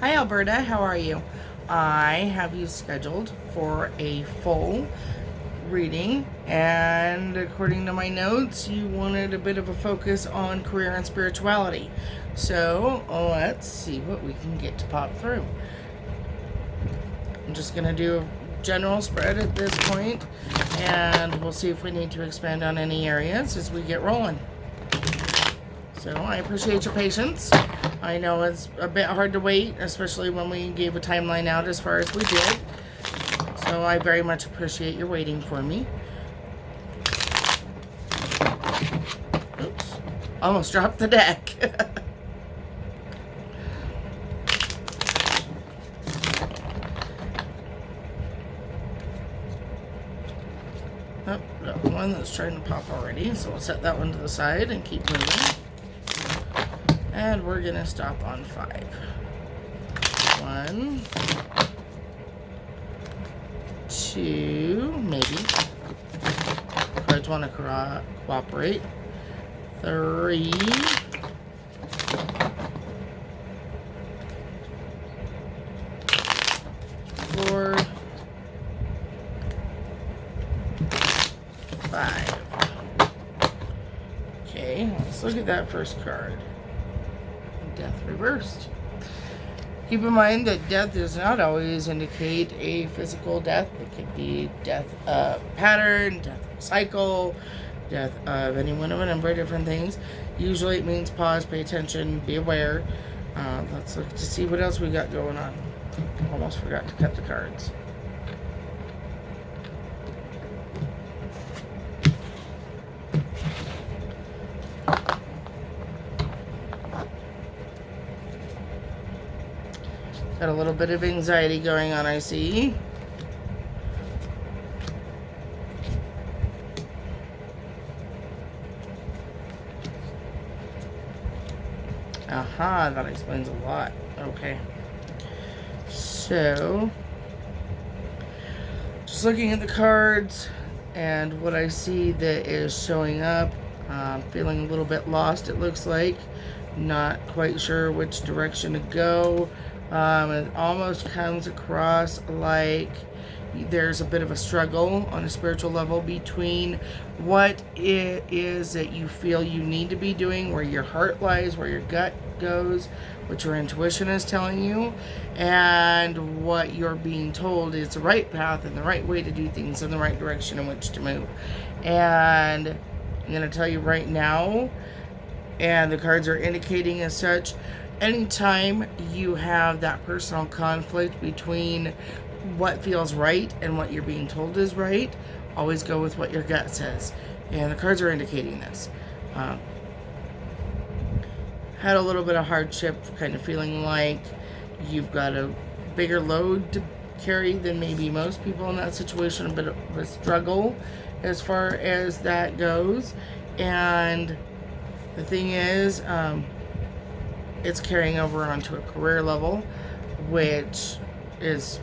Hi Alberta, how are you? I have you scheduled for a full reading, and according to my notes, you wanted a bit of a focus on career and spirituality. So let's see what we can get to pop through. I'm just going to do a general spread at this point, and we'll see if we need to expand on any areas as we get rolling. So I appreciate your patience. I know it's a bit hard to wait, especially when we gave a timeline out as far as we did. So I very much appreciate your waiting for me. Oops. Almost dropped the deck. Oh, got one that's trying to pop already, so we'll set that one to the side and keep moving. And we're gonna stop on 5. 1, 2, maybe. Cards want to cooperate. 3. 4. 5. Okay, let's look at that first card. Death reversed. Keep in mind that death does not always indicate a physical death. It could be death of pattern, death of cycle, death of any one of a number of different things. Usually it means pause, pay attention, be aware. Let's look to see what else we got going on. Almost forgot to cut the cards. Got a little bit of anxiety going on, I see. Aha, that explains a lot. Okay. So, just looking at the cards and what I see that is showing up, feeling a little bit lost, it looks like. Not quite sure which direction to go. It almost comes across like there's a bit of a struggle on a spiritual level between what it is that you feel you need to be doing, where your heart lies, where your gut goes, what your intuition is telling you, and what you're being told is the right path and the right way to do things in the right direction in which to move. And I'm going to tell you right now, and the cards are indicating as such, anytime you have that personal conflict between what feels right and what you're being told is right, always go with what your gut says. And the cards are indicating this. Had a little bit of hardship, kind of feeling like you've got a bigger load to carry than maybe most people in that situation, a bit of a struggle as far as that goes. And the thing is, it's carrying over onto a career level, which is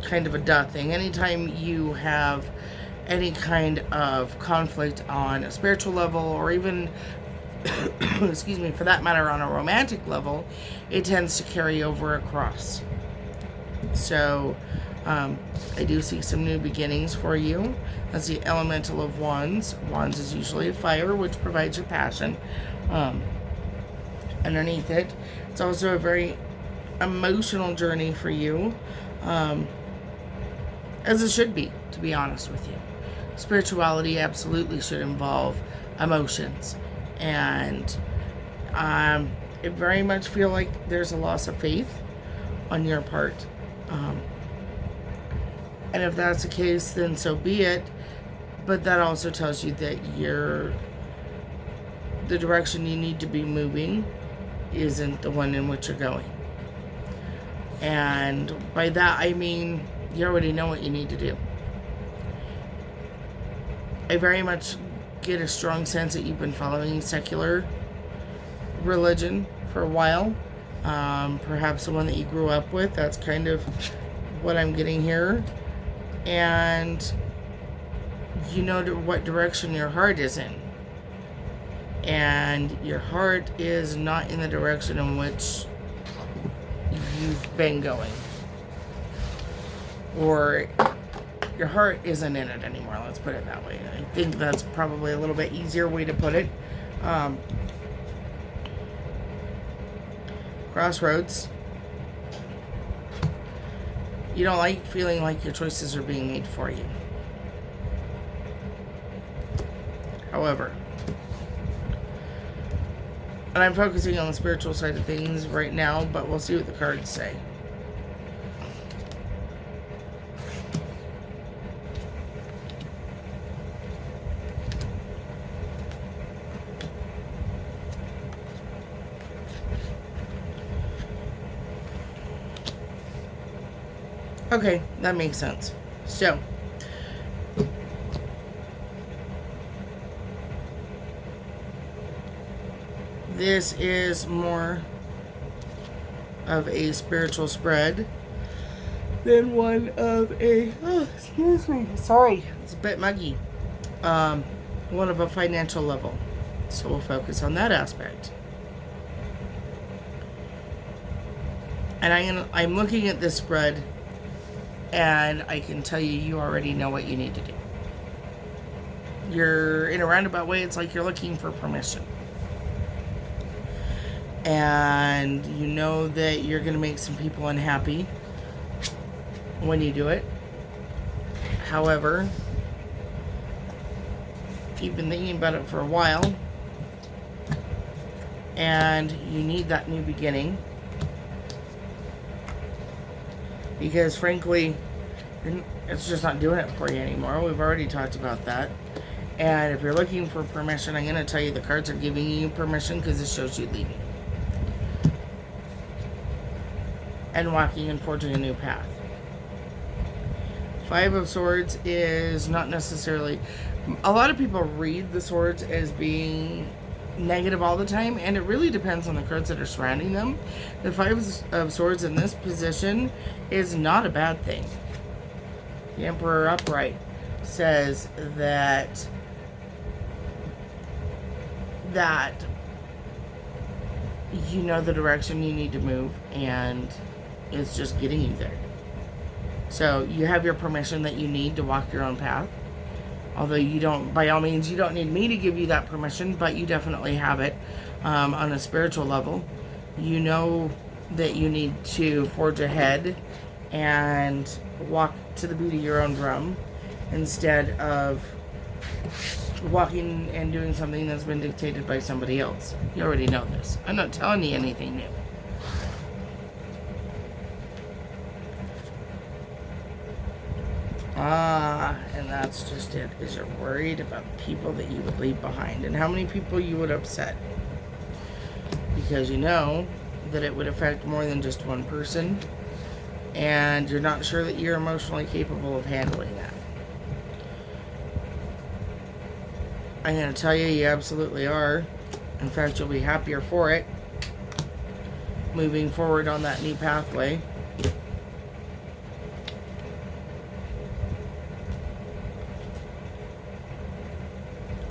kind of a duh thing. Anytime you have any kind of conflict on a spiritual level, or even excuse me, for that matter, on a romantic level, it tends to carry over across. So I do see some new beginnings for you. That's the Elemental of Wands. Wands is usually fire, which provides your passion. Underneath it, it's also a very emotional journey for you, as it should be, to be honest with you. Spirituality absolutely should involve emotions, and I very much feel like there's a loss of faith on your part, and if that's the case, then so be it. But that also tells you that the direction you need to be moving isn't the one in which you're going. And by that I mean you already know what you need to do. I very much get a strong sense that you've been following secular religion for a while. Perhaps the one that you grew up with. That's kind of what I'm getting here. And you know what direction your heart is in. And your heart is not in the direction in which you've been going. Or your heart isn't in it anymore, let's put it that way. I think that's probably a little bit easier way to put it. Crossroads. You don't like feeling like your choices are being made for you. However, and I'm focusing on the spiritual side of things right now, but we'll see what the cards say. Okay, that makes sense. So, this is more of a spiritual spread than one of a, oh, excuse me, sorry, it's a bit muggy. One of a financial level. So we'll focus on that aspect. And I'm looking at this spread, and I can tell you, you already know what you need to do. You're in a roundabout way, it's like you're looking for permission. And you know that you're going to make some people unhappy when you do it. However, you've been thinking about it for a while, and you need that new beginning. Because frankly, it's just not doing it for you anymore. We've already talked about that. And if you're looking for permission, I'm going to tell you the cards are giving you permission because it shows you leaving. And walking and forging a new path. Five of Swords is not necessarily... A lot of people read the swords as being negative all the time, and it really depends on the cards that are surrounding them. The Five of Swords in this position is not a bad thing. The Emperor upright says that you know the direction you need to move, and it's just getting you there. So you have your permission that you need to walk your own path. Although you don't, by all means, you don't need me to give you that permission, but you definitely have it on a spiritual level. You know that you need to forge ahead and walk to the beat of your own drum instead of walking and doing something that's been dictated by somebody else. You already know this. I'm not telling you anything new. And that's just it, is you're worried about people that you would leave behind and how many people you would upset. Because you know that it would affect more than just one person, and you're not sure that you're emotionally capable of handling that. I'm going to tell you, you absolutely are. In fact, you'll be happier for it, moving forward on that new pathway.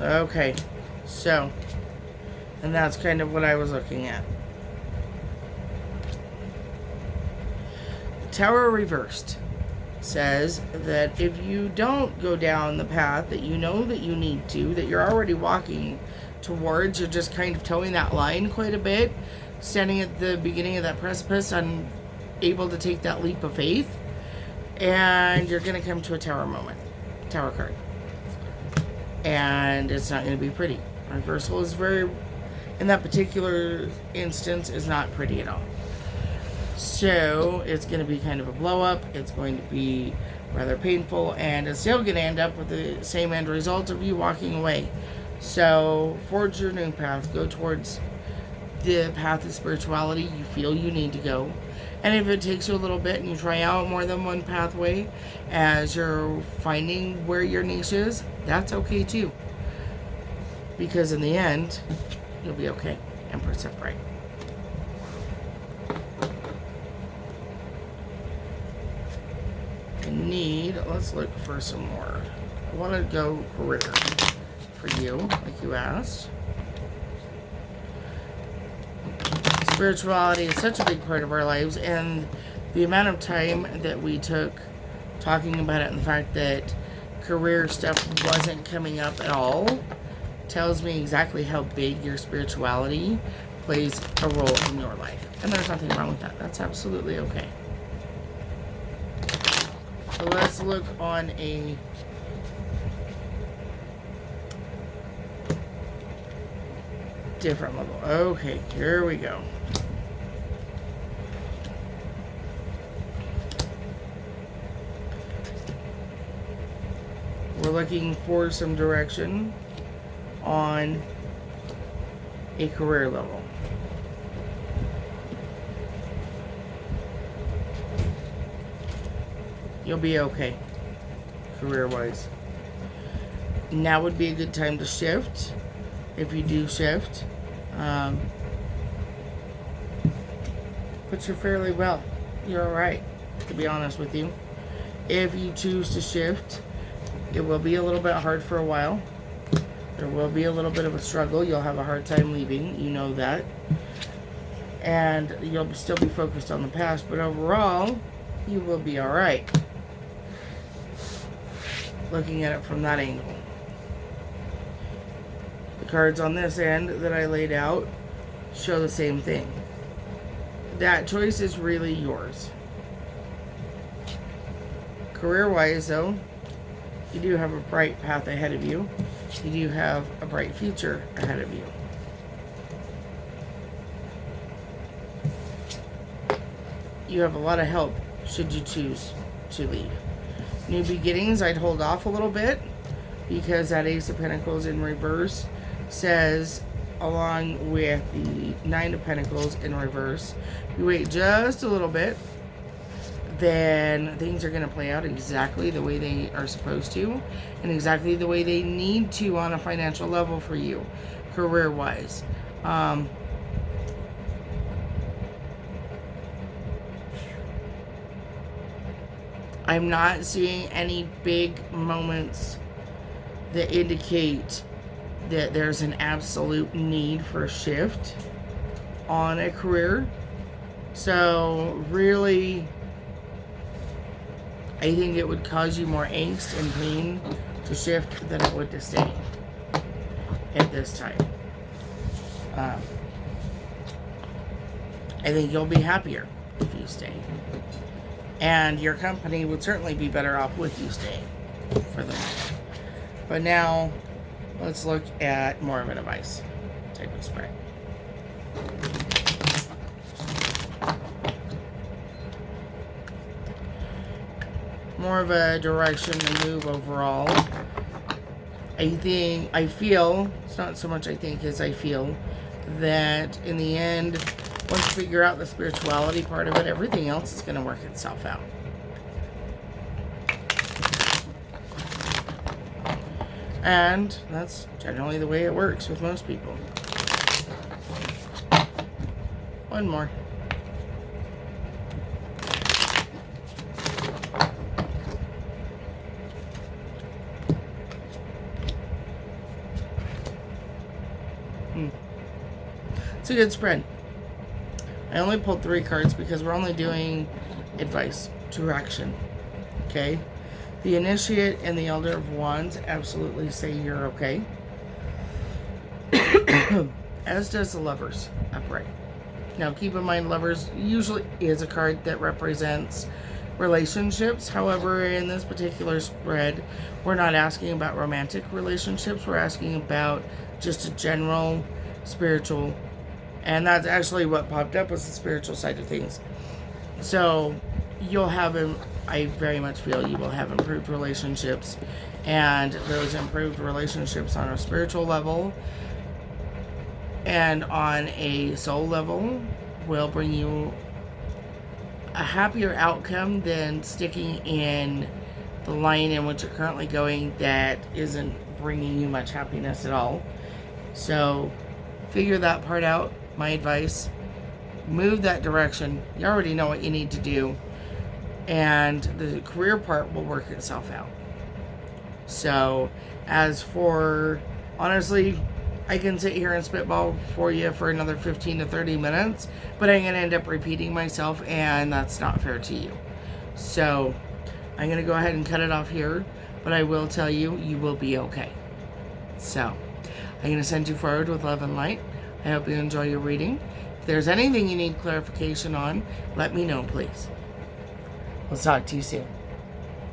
Okay, so, and that's kind of what I was looking at. Tower reversed says that if you don't go down the path that you know that you need to, that you're already walking towards, you're just kind of towing that line quite a bit, standing at the beginning of that precipice, unable to take that leap of faith, and you're going to come to a tower moment. Tower card. And it's not going to be pretty. Reversal is very, in that particular instance, is not pretty at all. So it's going to be kind of a blow up. It's going to be rather painful, and it's still going to end up with the same end result of you walking away. So forge your new path. Go towards the path of spirituality you feel you need to go. And if it takes you a little bit and you try out more than one pathway as you're finding where your niche is, that's okay too. Because in the end, you'll be okay. Empress upright. Let's look for some more. I want to go career for you, like you asked. Spirituality is such a big part of our lives, and the amount of time that we took talking about it and the fact that career stuff wasn't coming up at all tells me exactly how big your spirituality plays a role in your life. And there's nothing wrong with that. That's absolutely okay. So let's look on a different level. Okay, here we go. We're looking for some direction on a career level. You'll be okay, career-wise. Now would be a good time to shift. If you do shift, but you're fairly well. You're alright, to be honest with you. If you choose to shift, it will be a little bit hard for a while. There will be a little bit of a struggle. You'll have a hard time leaving. You know that. And you'll still be focused on the past. But overall, you will be alright. Looking at it from that angle. The cards on this end that I laid out show the same thing. That choice is really yours. Career-wise, though, you do have a bright path ahead of you. You do have a bright future ahead of you. You have a lot of help should you choose to leave. New beginnings, I'd hold off a little bit because that Ace of Pentacles in reverse says, along with the Nine of Pentacles in reverse, you wait just a little bit, then things are going to play out exactly the way they are supposed to and exactly the way they need to on a financial level for you, career-wise. I'm not seeing any big moments that indicate that there's an absolute need for a shift on a career. So really, I think it would cause you more angst and pain to shift than it would to stay at this time. I think you'll be happier if you stay. And your company would certainly be better off with you staying for the moment. But now, let's look at more of an advice type of spread. More of a direction to move overall. I feel, it's not so much I think as I feel, that in the end, once you figure out the spirituality part of it, everything else is going to work itself out. And that's generally the way it works with most people. One more. It's a good spread. I only pulled 3 cards because we're only doing advice, direction. Okay? The Initiate and the Elder of Wands absolutely say you're okay. As does the Lovers upright. Now keep in mind, Lovers usually is a card that represents relationships. However, in this particular spread, we're not asking about romantic relationships. We're asking about just a general spiritual. And that's actually what popped up, was the spiritual side of things. So you'll have, I very much feel you will have improved relationships. And those improved relationships on a spiritual level and on a soul level will bring you a happier outcome than sticking in the line in which you're currently going that isn't bringing you much happiness at all. So figure that part out. My advice, move that direction. You already know what you need to do, and the career part will work itself out. So as for, honestly, I can sit here and spitball for you for another 15 to 30 minutes, but I'm going to end up repeating myself, and that's not fair to you. So I'm going to go ahead and cut it off here, but I will tell you, you will be okay. So I'm going to send you forward with love and light. I hope you enjoy your reading. If there's anything you need clarification on, let me know, please. We'll talk to you soon.